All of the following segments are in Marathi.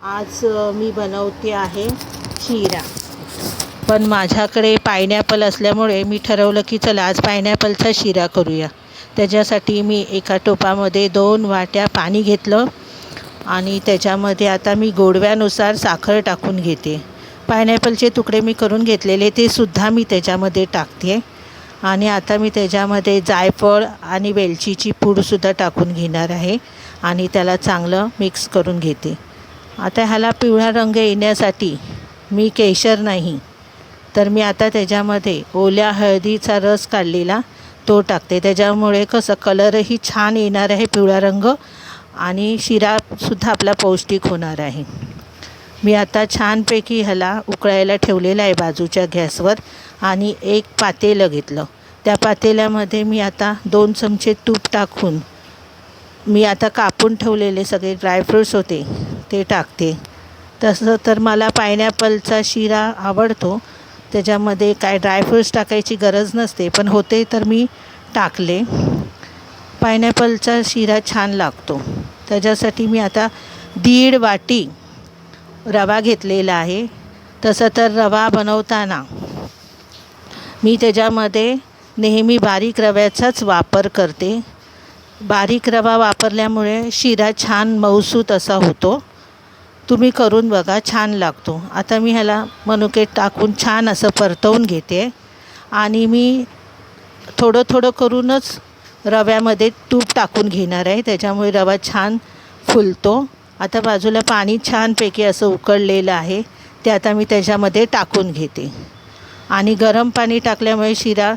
आज मी बनवते आहे शिरा। पण माझ्याकडे पायनॅपल असल्यामुळे मी ठरवलं की चला आज पायनॅपलचा शिरा करूया। त्याच्यासाठी मी एका टोपामध्ये 2 वाट्या पाणी घेतलं आणि त्याच्यामध्ये आता मी गोडव्यानुसार साखर टाकून घेते। पायनॅपलचे तुकडे मी करून घेतलेले ते सुद्धा मी त्याच्यामध्ये टाकते आणि आता मी त्याच्यामध्ये जायफळ आणि वेलचीची पूडसुद्धा टाकून घेणार आहे आणि त्याला चांगलं मिक्स करून घेते। आता ह्याला पिवळा रंग येण्यासाठी मी केशर नाही तर मी आता त्याच्यामध्ये ओल्या हळदीचा रस काढलेला तो टाकते। त्याच्यामुळे कसं कलरही छान येणार आहे पिवळा रंग आणि शिरासुद्धा आपला पौष्टिक होणार आहे। मी आता छानपैकी ह्याला उकळायला ठेवलेलं आहे बाजूच्या गॅसवर आणि एक पातेलं घेतलं। त्या पातेल्यामध्ये मी आता 2 चमचे तूप टाकून मी आता कापून ठेवलेले सगळे ड्रायफ्रूट्स होते ते टाकते। तसं तर मला पायनॅपलचा शिरा आवडतो, त्याच्यामध्ये काय ड्रायफ्रूट्स टाकायची गरज नसते, पण होते तर मी टाकले। पायनॅपलचा शिरा छान लागतो। त्याच्यासाठी मी आता 1.5 वाटी रवा घेतलेला आहे। तसं तर रवा बनवताना मी त्याच्यामध्ये नेहमी बारीक रव्याचाच वापर करते। बारीक रवा वापरल्यामुळे शिरा छान मऊसूत असा होतो। तुम्ही करून बघा, छान लागतो। आता मी ह्याला मनुके टाकून छान असं परतवून घेते आणि मी थोडं थोडं करूनच रव्यामध्ये तूप टाकून घेणार आहे, त्याच्यामुळे रवा छान फुलतो। आता बाजूला पाणी छानपैकी असं उकळलेलं आहे ते आता मी त्याच्यामध्ये टाकून घेते आणि गरम पाणी टाकल्यामुळे शिरा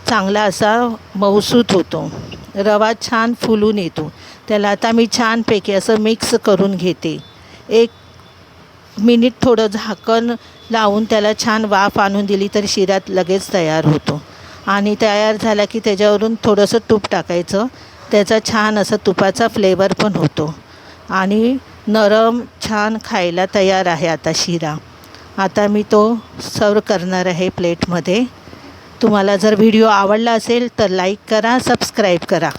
चांगला असा मऊसूत होतो, रवा छान फुलून येतो। त्याला आता मी छानपैकी असं मिक्स करून घेते। 1 मिनिट थोडं झाकण लावून त्याला छान वाफ आणून दिली तर शिरा लगेच तयार होतो आणि तयार झाला की त्याच्यावरून थोडंसं तूप टाकायचं, त्याचा छान असा तुपाचा फ्लेवर पण होतो आणि नरम छान खायला तयार आहे आता शिरा। आता मी तो सर्व करणार आहे प्लेटमध्ये। तुम्हाला जर व्हिडिओ आवडला असेल तर लाईक करा, सबस्क्राईब करा।